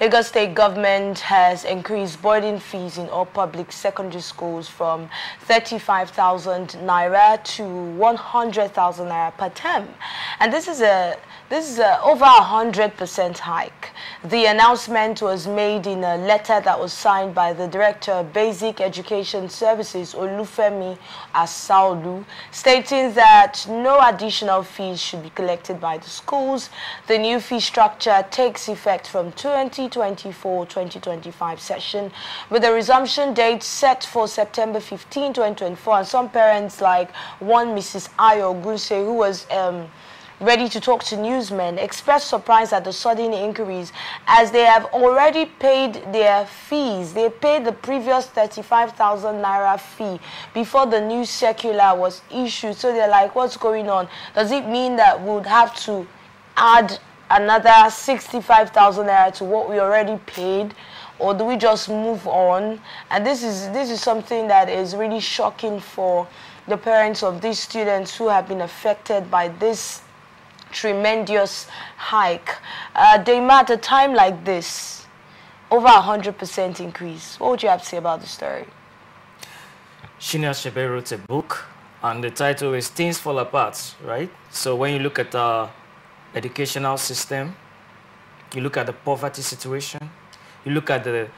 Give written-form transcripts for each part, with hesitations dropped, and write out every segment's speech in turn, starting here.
Lagos State government has increased boarding fees in all public secondary schools from 35,000 naira to 100,000 naira per term, and this is a over 100% hike. The announcement was made in a letter that was signed by the Director of Basic Education Services, Olufemi Asaolu, stating that no additional fees should be collected by the schools. The new fee structure takes effect from 2024-2025 session, with the resumption date set for September 15, 2024. And some parents, like one Mrs. Ayo Gunse, who was ready to talk to newsmen, expressed surprise at the sudden increase, as they have already paid their fees. They paid the previous 35,000 naira fee before the new circular was issued. So they're like, what's going on? Does it mean that we would have to add another 65,000 naira to what we already paid, or do we just move on? And this is something that is really shocking for the parents of these students who have been affected by this tremendous hike. Dema, at a time like this, over 100% increase, what would you have to say about the story? Shinya Shebe wrote a book, and the title is Things Fall Apart, right? So when you look at our educational system, you look at the poverty situation, you look at the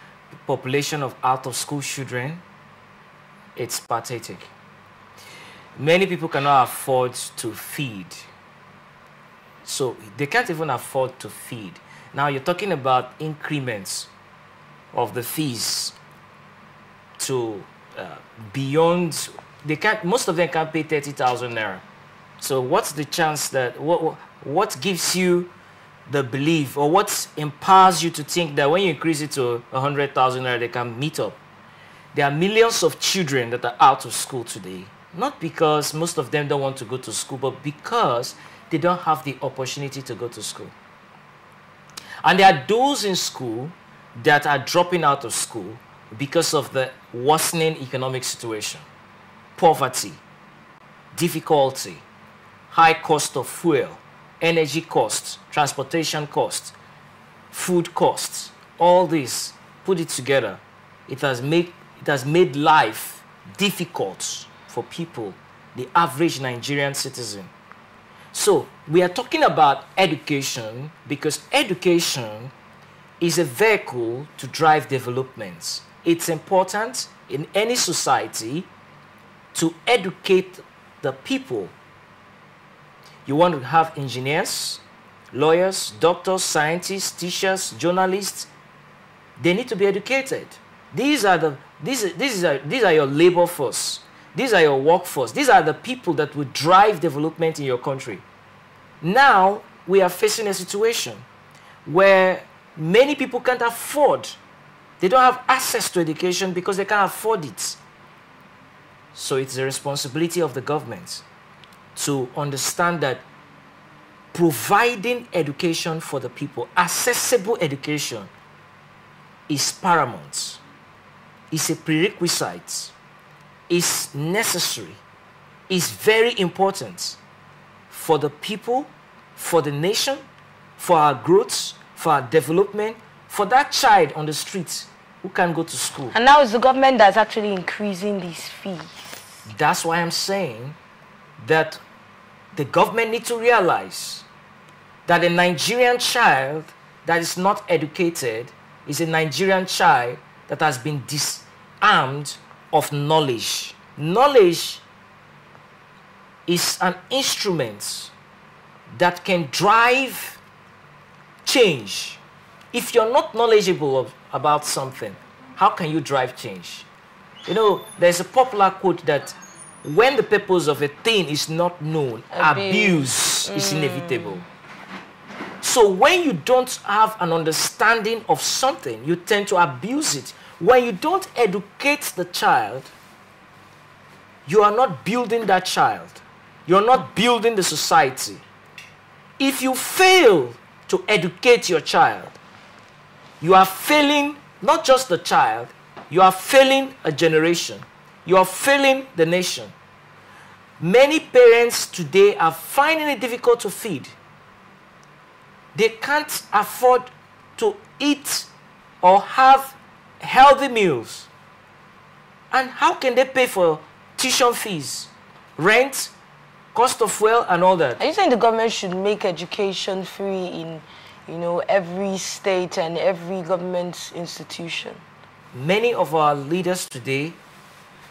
population of out-of-school children, it's pathetic. Many people cannot afford to feed. So they can't even afford to feed. Now you're talking about increments of the fees to beyond, they can't, most of them can't pay 30,000 naira. So what's the chance that, what gives you the belief, or what empowers you to think that when you increase it to 100,000 naira, they can meet up? There are millions of children that are out of school today, not because most of them don't want to go to school, but because they don't have the opportunity to go to school. And there are those in school that are dropping out of school because of the worsening economic situation, poverty, difficulty, high cost of fuel, energy costs, transportation costs, food costs. All this, put it together, it has made life difficult for people, the average Nigerian citizen. So we are talking about education because education is a vehicle to drive development. It's important in any society to educate the people. You want to have engineers, lawyers, doctors, scientists, teachers, journalists. They need to be educated. These are your labor force. These are your workforce. These are the people that will drive development in your country. Now, we are facing a situation where many people can't afford. They don't have access to education because they can't afford it. So it's the responsibility of the government to understand that providing education for the people, accessible education, is paramount. It's a prerequisite. Is necessary, is very important for the people, for the nation, for our growth, for our development, for that child on the streets who can't go to school. And now it's the government that's actually increasing these fees. That's why I'm saying that the government needs to realize that a Nigerian child that is not educated is a Nigerian child that has been disarmed of knowledge. Knowledge is an instrument that can drive change. If you're not knowledgeable about something, how can you drive change? You know, there's a popular quote that when the purpose of a thing is not known, abuse is inevitable. So when you don't have an understanding of something, you tend to abuse it. When you don't educate the child, you are not building that child. You're not building the society. If you fail to educate your child, you are failing not just the child, you are failing a generation. You are failing the nation. Many parents today are finding it difficult to feed. They can't afford to eat or have healthy meals? And how can they pay for tuition fees, rent, cost of fuel, and all that? Are you saying the government should make education free in, you know, every state and every government institution? Many of our leaders today,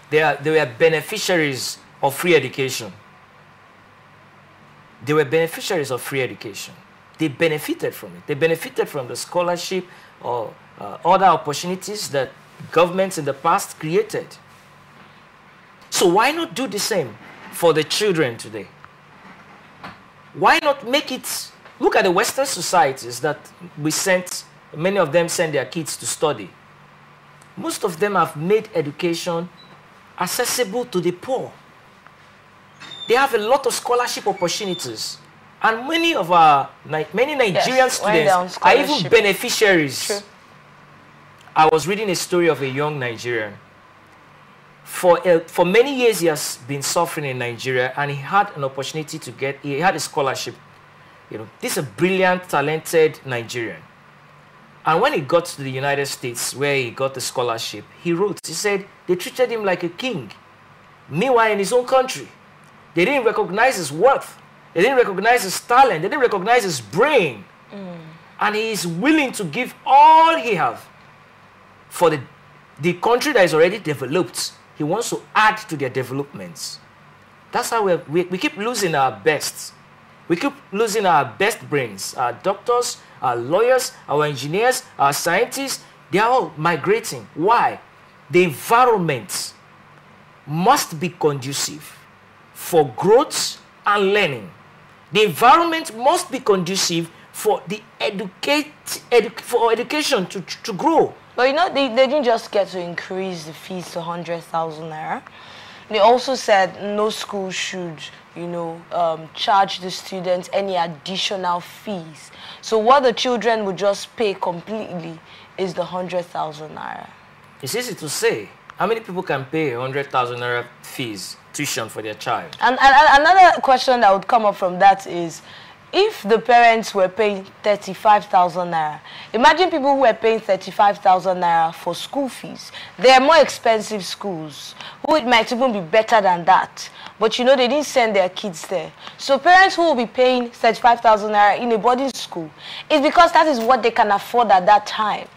they were beneficiaries of free education. They were beneficiaries of free education. They benefited from it. They benefited from the scholarship or other opportunities that governments in the past created. So why not do the same for the children today? Why not make it... Look at the Western societies that we sent, many of them send their kids to study. Most of them have made education accessible to the poor. They have a lot of scholarship opportunities. And many of our, many Nigerian students are even beneficiaries. True. I was reading a story of a young Nigerian. For many years he has been suffering in Nigeria, and he had an opportunity to get, he had a scholarship. You know, this is a brilliant, talented Nigerian. And when he got to the United States, where he got the scholarship, he wrote, he said, they treated him like a king. Meanwhile, in his own country, they didn't recognize his worth. They didn't recognize his talent. They didn't recognize his brain. And he is willing to give all he has for the country that is already developed. He wants to add to their developments. That's how we keep losing our best. We keep losing our best brains. Our doctors, our lawyers, our engineers, our scientists, they are all migrating. Why? The environment must be conducive for growth and learning. The environment must be conducive for the education to grow. But you know, they didn't just get to increase the fees to 100,000 naira. They also said no school should, you know, charge the students any additional fees. So what the children would just pay completely is the 100,000 naira. It's easy to say. How many people can pay 100,000 naira fees, tuition for their child? And another question that would come up from that is, if the parents were paying 35,000 naira, imagine people who were paying 35,000 naira for school fees. They are more expensive schools, who it might even be better than that. But you know, they didn't send their kids there. So parents who will be paying 35,000 naira in a boarding school, it's because that is what they can afford at that time.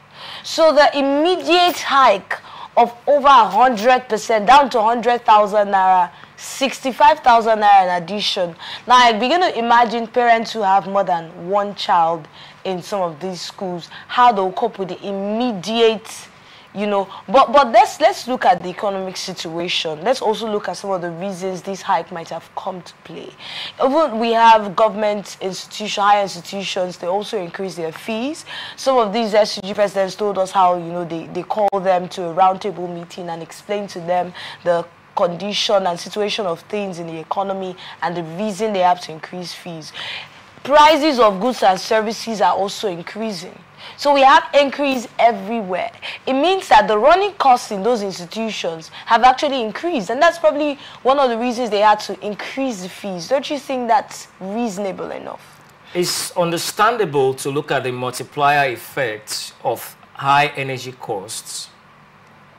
So the immediate hike of over 100%, down to 100,000 naira, 65,000 naira in addition. Now I begin to imagine parents who have more than one child in some of these schools, how they'll cope with the immediate, you know. But let's look at the economic situation. Let's also look at some of the reasons this hike might have come to play. Even we have government institutions, higher institutions, they also increase their fees. Some of these SUG presidents told us how, you know, they call them to a roundtable meeting and explain to them the condition and situation of things in the economy and the reason they have to increase fees. Prices of goods and services are also increasing. So we have increase everywhere. It means that the running costs in those institutions have actually increased, and that's probably one of the reasons they had to increase the fees. Don't you think that's reasonable enough? It's understandable to look at the multiplier effect of high energy costs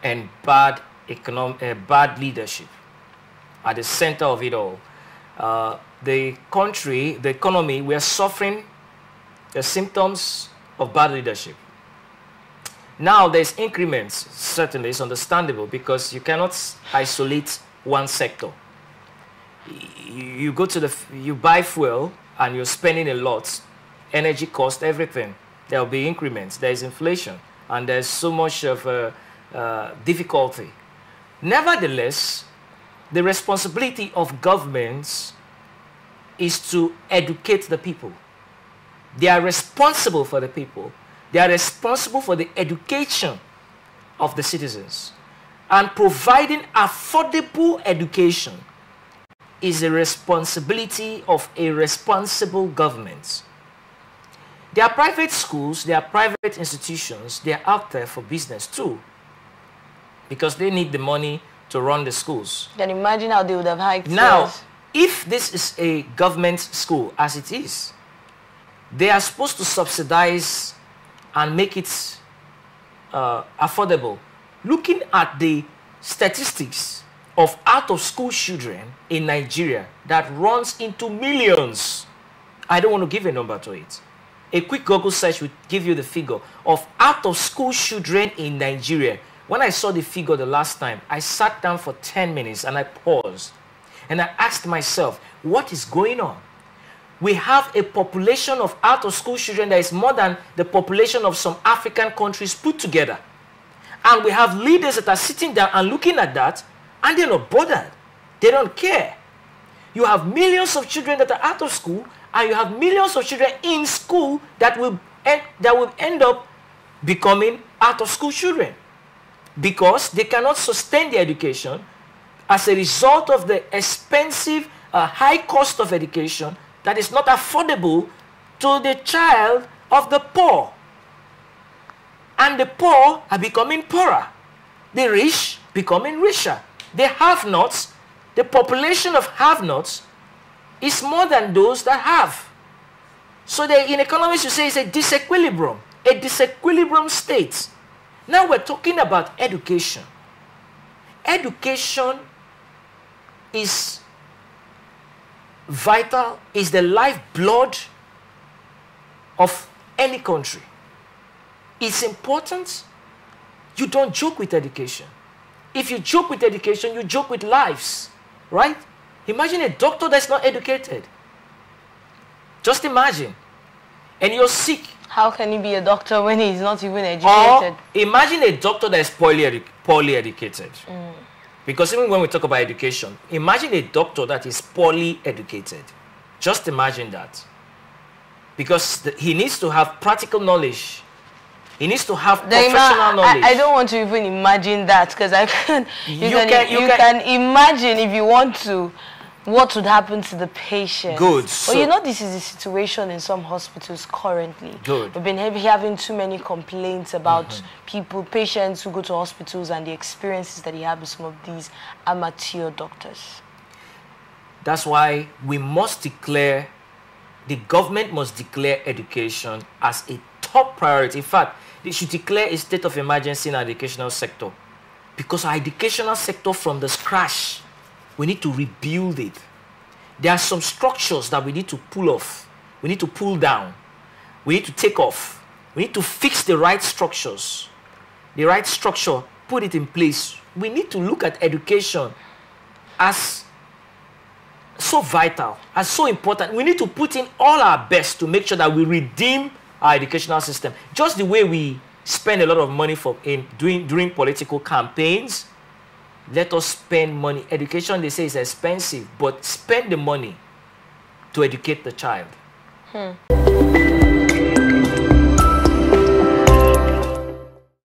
and bad leadership at the center of it all. The country, the economy, we are suffering the symptoms of bad leadership. Now there's increments, certainly it's understandable, because you cannot isolate one sector. You go to you buy fuel and you're spending a lot, energy cost, everything. There'll be increments, there's inflation, and there's so much of difficulty. Nevertheless, the responsibility of governments is to educate the people. They are responsible for the people. They are responsible for the education of the citizens. And providing affordable education is a responsibility of a responsible government. There are private schools, there are private institutions, they are out there for business too, because they need the money to run the schools. Then imagine how they would have hiked now, fares. If this is a government school, as it is, they are supposed to subsidize and make it affordable. Looking at the statistics of out-of-school children in Nigeria that runs into millions. I don't want to give a number to it. A quick Google search will give you the figure of out-of-school children in Nigeria. When I saw the figure the last time, I sat down for 10 minutes and I paused. And I asked myself, what is going on? We have a population of out-of-school children that is more than the population of some African countries put together. And we have leaders that are sitting down and looking at that, and they're not bothered. They don't care. You have millions of children that are out of school, and you have millions of children in school that will end up becoming out-of-school children because they cannot sustain their education as a result of the expensive, high cost of education that is not affordable to the child of the poor. And the poor are becoming poorer. The rich becoming richer. The have-nots, the population of have-nots is more than those that have. So in economics you say it's a disequilibrium state. Now we're talking about education. Education is vital, is the lifeblood of any country. It's important. You don't joke with education. If you joke with education, you joke with lives, right? Imagine a doctor that's not educated. Just imagine. And you're sick. How can he be a doctor when he's not even educated? Or imagine a doctor that's poorly educated. Because even when we talk about education, imagine a doctor that is poorly educated. Just imagine that. Because he needs to have practical knowledge. He needs to have professional knowledge. I don't want to even imagine that, because I can. You can imagine, if you want to, what would happen to the patient. Good. But you know, this is the situation in some hospitals currently. Good. We've been having too many complaints about patients who go to hospitals and the experiences that they have with some of these amateur doctors. That's why we must declare, the government must declare education as a top priority. In fact, they should declare a state of emergency in our educational sector. Because our educational sector from the scratch, we need to rebuild it. There are some structures that we need to pull off. We need to pull down. We need to take off. We need to fix the right structures. The right structure, put it in place. We need to look at education as so vital, as so important. We need to put in all our best to make sure that we redeem our educational system. Just the way we spend a lot of money during political campaigns, let us spend money. Education, they say, is expensive, but spend the money to educate the child.